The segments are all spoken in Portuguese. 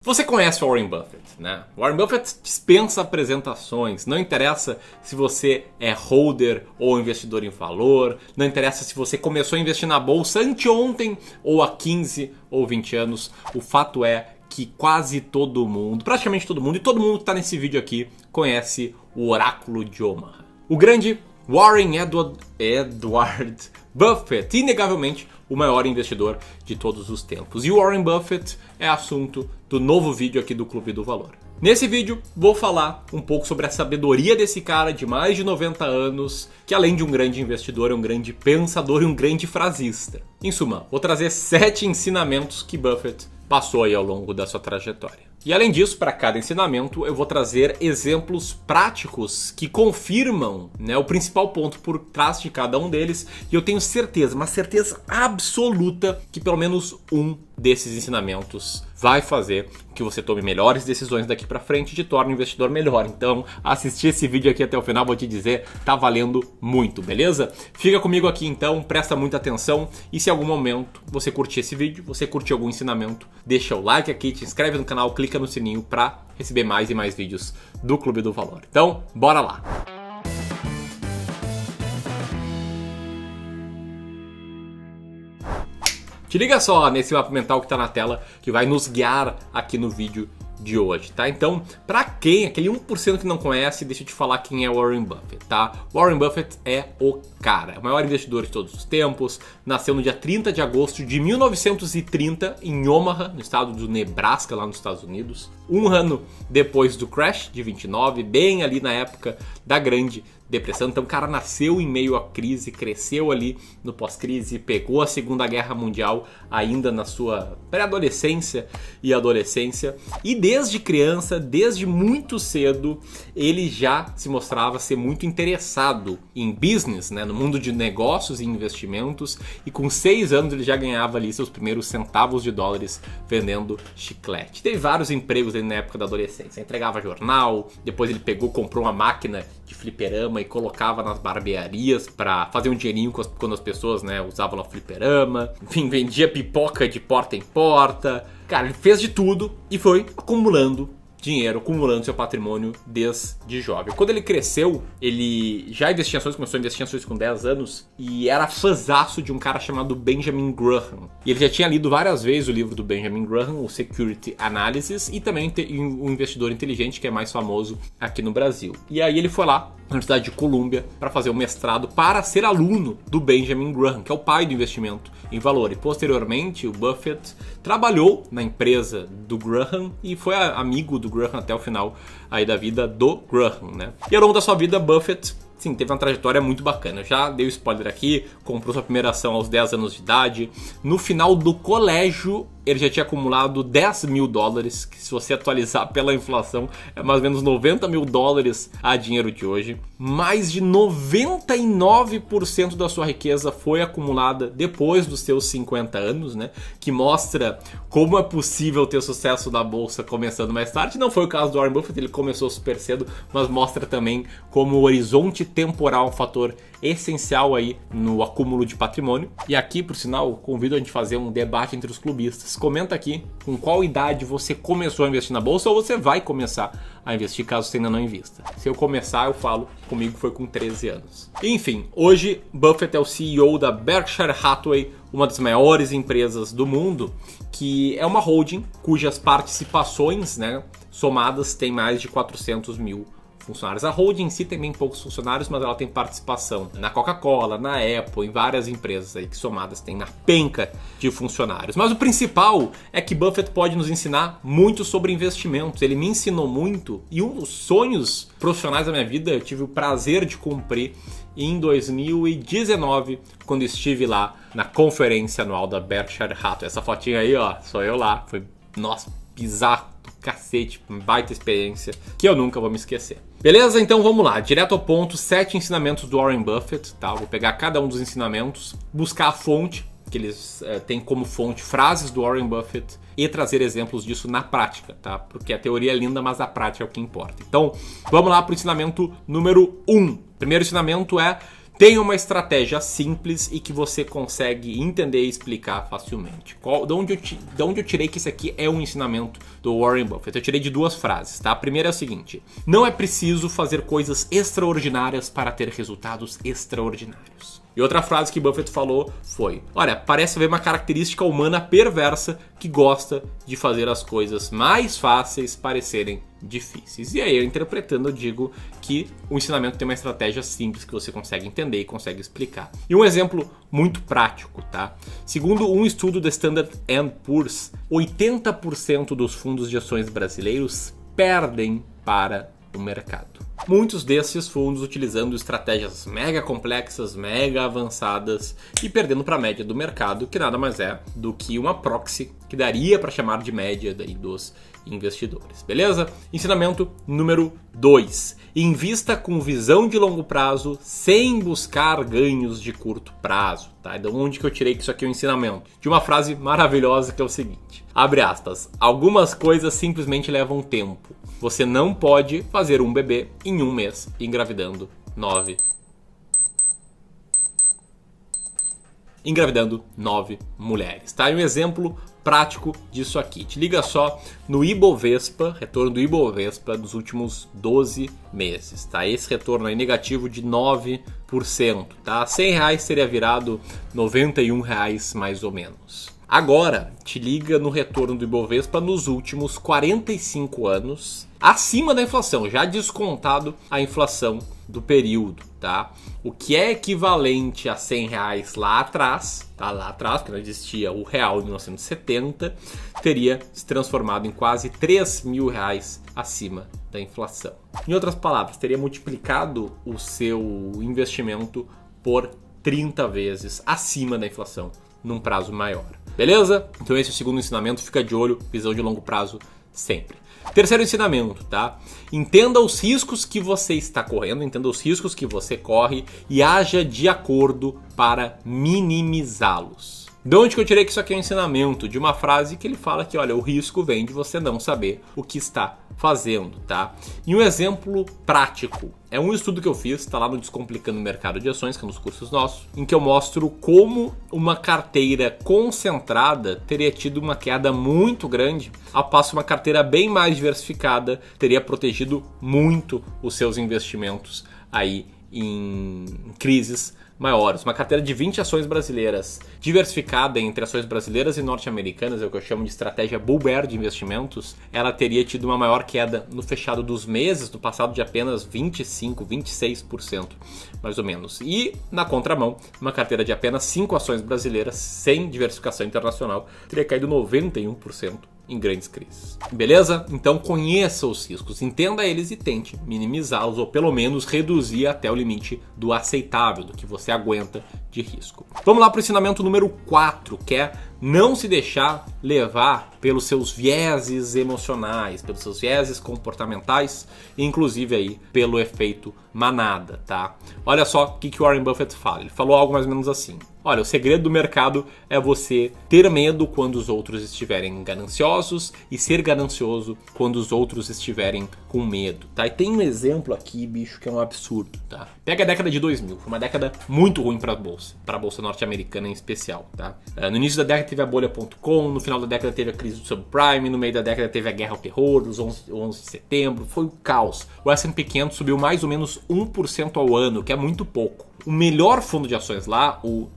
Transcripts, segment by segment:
Você conhece o Warren Buffett, né? Warren Buffett dispensa apresentações, não interessa se você é holder ou investidor em valor, não interessa se você começou a investir na bolsa anteontem ou há 15 ou 20 anos, o fato é que quase todo mundo, praticamente todo mundo, e todo mundo que está nesse vídeo aqui conhece o oráculo de Omaha. O grande Warren Edward Buffett, inegavelmente o maior investidor de todos os tempos. E o Warren Buffett é assunto do novo vídeo aqui do Clube do Valor. Nesse vídeo vou falar um pouco sobre a sabedoria desse cara de mais de 90 anos, que além de um grande investidor, é um grande pensador e um grande frasista. Em suma, vou trazer 7 ensinamentos que Buffett passou aí ao longo da sua trajetória. E além disso, para cada ensinamento, eu vou trazer exemplos práticos que confirmam, né, o principal ponto por trás de cada um deles. E eu tenho certeza, uma certeza absoluta, que pelo menos um desses ensinamentos vai fazer que você tome melhores decisões daqui para frente e te torne um investidor melhor. Então, assistir esse vídeo aqui até o final, vou te dizer, tá valendo muito, beleza? Fica comigo aqui então, presta muita atenção e se em algum momento você curtir esse vídeo, você curtir algum ensinamento, deixa o like aqui, te inscreve no canal, clica no sininho para receber mais e mais vídeos do Clube do Valor. Então, bora lá! Te liga só nesse mapa mental que está na tela, que vai nos guiar aqui no vídeo de hoje, tá? Então, para quem, aquele 1% que não conhece, deixa eu te falar quem é Warren Buffett, tá? Warren Buffett é o cara, é o maior investidor de todos os tempos, nasceu no dia 30 de agosto de 1930 em Omaha, no estado do Nebraska, lá nos Estados Unidos. Um ano depois do crash de 29, bem ali na época da Grande Depressão. Então o cara nasceu em meio à crise, cresceu ali no pós-crise, pegou a Segunda Guerra Mundial ainda na sua pré-adolescência e adolescência. E desde criança, desde muito cedo, ele já se mostrava ser muito interessado em business, né, no mundo de negócios e investimentos. E com 6 anos ele já ganhava ali seus primeiros centavos de dólares vendendo chiclete. Teve vários empregos ali na época da adolescência. Entregava jornal, depois ele comprou uma máquina de fliperama e colocava nas barbearias para fazer um dinheirinho quando as pessoas, né, usavam no fliperama. Enfim, vendia pipoca de porta em porta. Cara, ele fez de tudo e foi acumulando dinheiro, acumulando seu patrimônio desde jovem. Quando ele cresceu, ele já investia em ações, começou a investir em ações com 10 anos e era fãzaço de um cara chamado Benjamin Graham. E ele já tinha lido várias vezes o livro do Benjamin Graham, o Security Analysis, e também o Investidor Inteligente, que é mais famoso aqui no Brasil. E aí ele foi lá na Universidade de Columbia para fazer um mestrado para ser aluno do Benjamin Graham, que é o pai do investimento em valor. E posteriormente o Buffett trabalhou na empresa do Graham e foi amigo do Graham até o final aí da vida do Graham, né? E ao longo da sua vida, Buffett, sim, teve uma trajetória muito bacana. Eu já dei o spoiler aqui, comprou sua primeira ação aos 10 anos de idade. No final do colégio, ele já tinha acumulado 10 mil dólares, que se você atualizar pela inflação, é mais ou menos 90 mil dólares a dinheiro de hoje. Mais de 99% da sua riqueza foi acumulada depois dos seus 50 anos, né? Que mostra como é possível ter sucesso na bolsa começando mais tarde. Não foi o caso do Warren Buffett, ele começou super cedo, mas mostra também como o horizonte temporal é um fator essencial aí no acúmulo de patrimônio. E aqui, por sinal, convido a gente a fazer um debate entre os clubistas. Comenta aqui com qual idade você começou a investir na bolsa ou você vai começar a investir caso você ainda não invista. Se eu começar, eu falo, comigo foi com 13 anos. Enfim, hoje Buffett é o CEO da Berkshire Hathaway, uma das maiores empresas do mundo, que é uma holding cujas participações, né, somadas têm mais de 400 mil funcionários. A holding em si tem bem poucos funcionários, mas ela tem participação na Coca-Cola, na Apple, em várias empresas aí que somadas tem na penca de funcionários. Mas o principal é que Buffett pode nos ensinar muito sobre investimentos. Ele me ensinou muito e um dos sonhos profissionais da minha vida eu tive o prazer de cumprir em 2019, quando estive lá na conferência anual da Berkshire Hathaway. Essa fotinha aí, ó, sou eu lá. Foi, nossa, bizarro do cacete, baita experiência que eu nunca vou me esquecer. Beleza? Então vamos lá, direto ao ponto, 7 ensinamentos do Warren Buffett, tá? Vou pegar cada um dos ensinamentos, buscar a fonte, que eles têm como fonte frases do Warren Buffett e trazer exemplos disso na prática, tá? Porque a teoria é linda, mas a prática é o que importa. Então, vamos lá para o ensinamento número 1. Primeiro ensinamento é: Tenha uma estratégia simples e que você consegue entender e explicar facilmente. De onde eu tirei que isso aqui é um ensinamento do Warren Buffett? Eu tirei de duas frases, tá? A primeira é o seguinte: não é preciso fazer coisas extraordinárias para ter resultados extraordinários. E outra frase que Buffett falou foi: olha, parece haver uma característica humana perversa que gosta de fazer as coisas mais fáceis parecerem difíceis. E aí, eu interpretando, eu digo que o ensinamento tem uma estratégia simples que você consegue entender e consegue explicar. E um exemplo muito prático, tá? Segundo um estudo da Standard & Poor's, 80% dos fundos de ações brasileiros perdem para o mercado. Muitos desses fundos utilizando estratégias mega complexas, mega avançadas e perdendo para a média do mercado, que nada mais é do que uma proxy que daria para chamar de média daí dos investidores, beleza? Ensinamento número 2. Invista com visão de longo prazo sem buscar ganhos de curto prazo, tá? De onde que eu tirei que isso aqui é um ensinamento? De uma frase maravilhosa que é o seguinte, abre aspas: algumas coisas simplesmente levam tempo. Você não pode fazer um bebê em um mês engravidando 9 mulheres, tá? E um exemplo prático disso aqui. Te liga só no Ibovespa, retorno do Ibovespa dos últimos 12 meses, tá? Esse retorno aí negativo de 9%, tá? R$100 teria virado R$91 mais ou menos. Agora, te liga no retorno do Ibovespa nos últimos 45 anos, acima da inflação, já descontado a inflação do período, tá? O que é equivalente a R$100 lá atrás, tá? Lá atrás, porque não existia o real em 1970, teria se transformado em quase R$3.000 acima da inflação. Em outras palavras, teria multiplicado o seu investimento por 30 vezes acima da inflação num prazo maior. Beleza? Então esse é o segundo ensinamento, fica de olho, visão de longo prazo sempre. Terceiro ensinamento, tá? Entenda os riscos que você está correndo, entenda os riscos que você corre e haja de acordo para minimizá-los. De onde que eu tirei que isso aqui é um ensinamento? De uma frase que ele fala que, olha, o risco vem de você não saber o que está fazendo, tá? E um exemplo prático é um estudo que eu fiz, tá lá no Descomplicando o Mercado de Ações, que é um dos cursos nossos, em que eu mostro como uma carteira concentrada teria tido uma queda muito grande, ao passo que uma carteira bem mais diversificada teria protegido muito os seus investimentos aí em crises maiores. Uma carteira de 20 ações brasileiras diversificada entre ações brasileiras e norte-americanas, é o que eu chamo de estratégia bull bear de investimentos, ela teria tido uma maior queda no fechado dos meses do passado de apenas 25, 26%, mais ou menos. E na contramão, uma carteira de apenas 5 ações brasileiras sem diversificação internacional teria caído 91% em grandes crises. Beleza? Então conheça os riscos, entenda eles e tente minimizá-los ou pelo menos reduzir até o limite do aceitável, do que você aguenta de risco. Vamos lá para o ensinamento número 4, que é não se deixar levar pelos seus vieses emocionais, pelos seus vieses comportamentais, inclusive aí pelo efeito manada, tá? Olha só o que o Warren Buffett fala. Ele falou algo mais ou menos assim: olha, o segredo do mercado é você ter medo quando os outros estiverem gananciosos e ser ganancioso quando os outros estiverem com medo, tá? E tem um exemplo aqui, bicho, que é um absurdo, tá? Pega a década de 2000, foi uma década muito ruim para a bolsa norte-americana em especial, tá? No início da década teve a bolha.com, no final da década teve a crise do subprime, no meio da década teve a guerra ao terror, os 11 de setembro, foi o caos. O S&P 500 subiu mais ou menos 1% ao ano, que é muito pouco. O melhor fundo de ações lá, o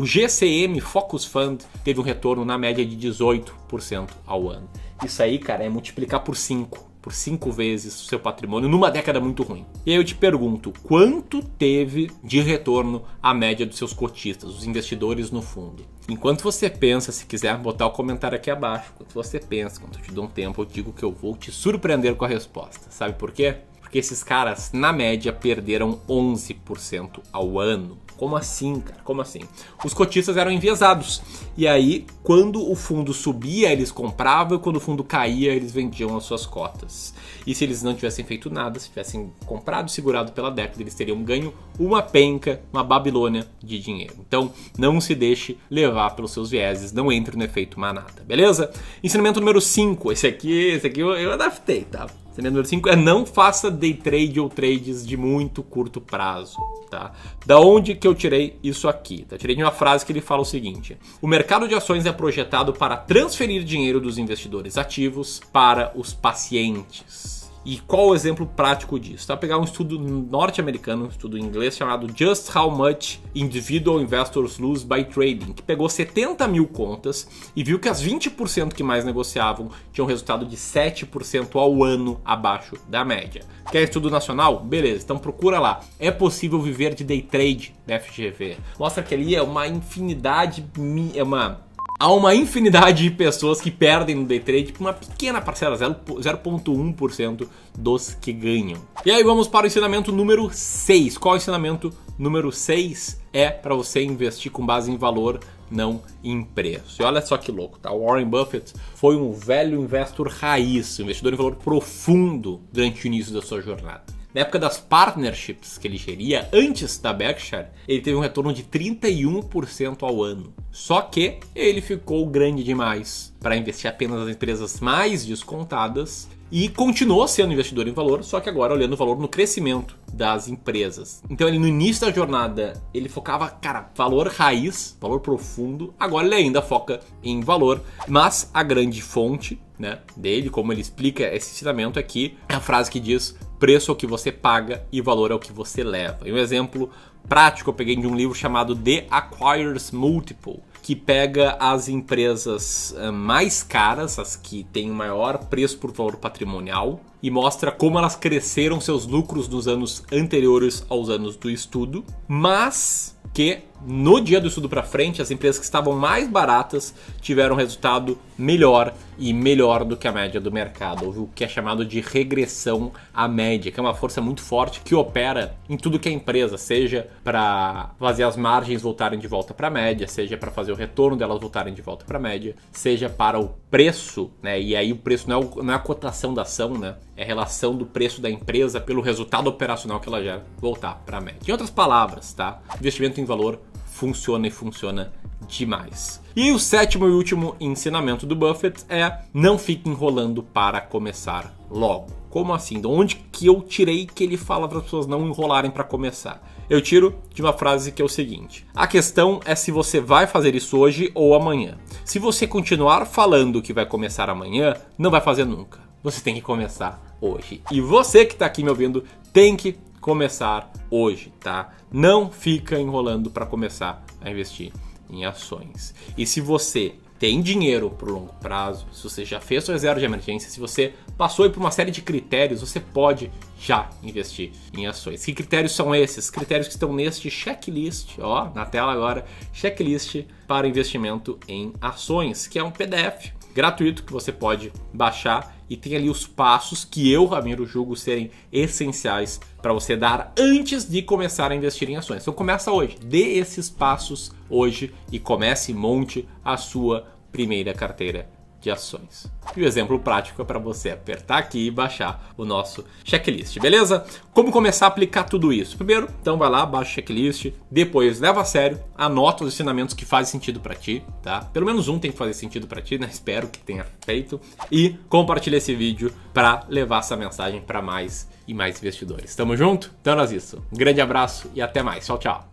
GCM Focus Fund, teve um retorno na média de 18% ao ano. Isso aí, cara, é multiplicar por 5 vezes o seu patrimônio numa década muito ruim. E aí eu te pergunto, quanto teve de retorno a média dos seus cotistas, os investidores no fundo? Enquanto você pensa, se quiser botar o comentário aqui abaixo, enquanto você pensa, quando eu te dou um tempo, eu digo que eu vou te surpreender com a resposta. Sabe por quê? Porque esses caras, na média, perderam 11% ao ano. Como assim, cara? Como assim? Os cotistas eram enviesados. E aí, quando o fundo subia, eles compravam, e quando o fundo caía, eles vendiam as suas cotas. E se eles não tivessem feito nada, se tivessem comprado e segurado pela década, eles teriam ganho uma penca, uma Babilônia de dinheiro. Então, não se deixe levar pelos seus vieses, não entre no efeito manada, beleza? Ensinamento número 5, esse aqui eu adaptei, tá? Ensinamento número 5 é não faça day trade ou trades de muito curto prazo, tá? Da onde que eu tirei isso aqui? Eu tirei de uma frase que ele fala o seguinte: o mercado de ações é projetado para transferir dinheiro dos investidores ativos para os pacientes. E qual o exemplo prático disso? Tá? Pegar um estudo norte-americano, um estudo em inglês chamado Just How Much Individual Investors Lose by Trading, que pegou 70 mil contas e viu que as 20% que mais negociavam tinham resultado de 7% ao ano abaixo da média. Quer estudo nacional? Beleza, então procura lá. É possível viver de day trade da FGV. Mostra que ali é uma infinidade, há uma infinidade de pessoas que perdem no day trade por uma pequena parcela, 0,1% dos que ganham. E aí vamos para o ensinamento número 6. Qual é o ensinamento número 6? É para você investir com base em valor, não em preço. E olha só que louco, tá? O Warren Buffett foi um velho investor raiz, um investidor em valor profundo durante o início da sua jornada. Na época das partnerships que ele geria, antes da Berkshire, ele teve um retorno de 31% ao ano. Só que ele ficou grande demais para investir apenas nas empresas mais descontadas e continuou sendo investidor em valor, só que agora olhando o valor no crescimento das empresas. Então ele no início da jornada, ele focava, valor raiz, valor profundo. Agora ele ainda foca em valor, mas a grande fonte, né, dele, como ele explica esse ensinamento aqui, é a frase que diz: preço é o que você paga e valor é o que você leva. E um exemplo prático eu peguei de um livro chamado The Acquirer's Multiple, que pega as empresas mais caras, as que têm o maior preço por valor patrimonial, e mostra como elas cresceram seus lucros nos anos anteriores aos anos do estudo, mas que no dia do estudo para frente, as empresas que estavam mais baratas tiveram um resultado melhor e melhor do que a média do mercado. Houve o que é chamado de regressão à média, que é uma força muito forte que opera em tudo que é empresa, seja para fazer as margens voltarem de volta para a média, seja para fazer o retorno delas voltarem de volta para a média, seja para o preço, né? E aí o preço não é a cotação da ação, né? É a relação do preço da empresa pelo resultado operacional que ela gera voltar para a média. Em outras palavras, tá? Investimento em valor funciona e funciona demais. E o sétimo e último ensinamento do Buffett é: não fique enrolando para começar logo. Como assim? De onde que eu tirei que ele fala para as pessoas não enrolarem para começar? Eu tiro de uma frase que é o seguinte: a questão é se você vai fazer isso hoje ou amanhã. Se você continuar falando que vai começar amanhã, não vai fazer nunca. Você tem que começar hoje. E você que está aqui me ouvindo tem que começar hoje, tá? Não fica enrolando para começar a investir em ações. E se você tem dinheiro por longo prazo, se você já fez sua reserva de emergência, se você passou por uma série de critérios, você pode já investir em ações. Que critérios são esses? Critérios que estão neste checklist, ó, na tela agora, checklist para investimento em ações, que é um PDF gratuito que você pode baixar e tem ali os passos que eu, Ramiro, julgo serem essenciais para você dar antes de começar a investir em ações. Então começa hoje, dê esses passos hoje e comece e monte a sua primeira carteira de ações. E o exemplo prático é para você apertar aqui e baixar o nosso checklist, beleza? Como começar a aplicar tudo isso? Primeiro, então vai lá, baixa o checklist, depois leva a sério, anota os ensinamentos que fazem sentido para ti, tá? Pelo menos um tem que fazer sentido para ti, né? Espero que tenha feito. E compartilha esse vídeo para levar essa mensagem para mais e mais investidores. Tamo junto? Então é isso. Um grande abraço e até mais. Tchau, tchau.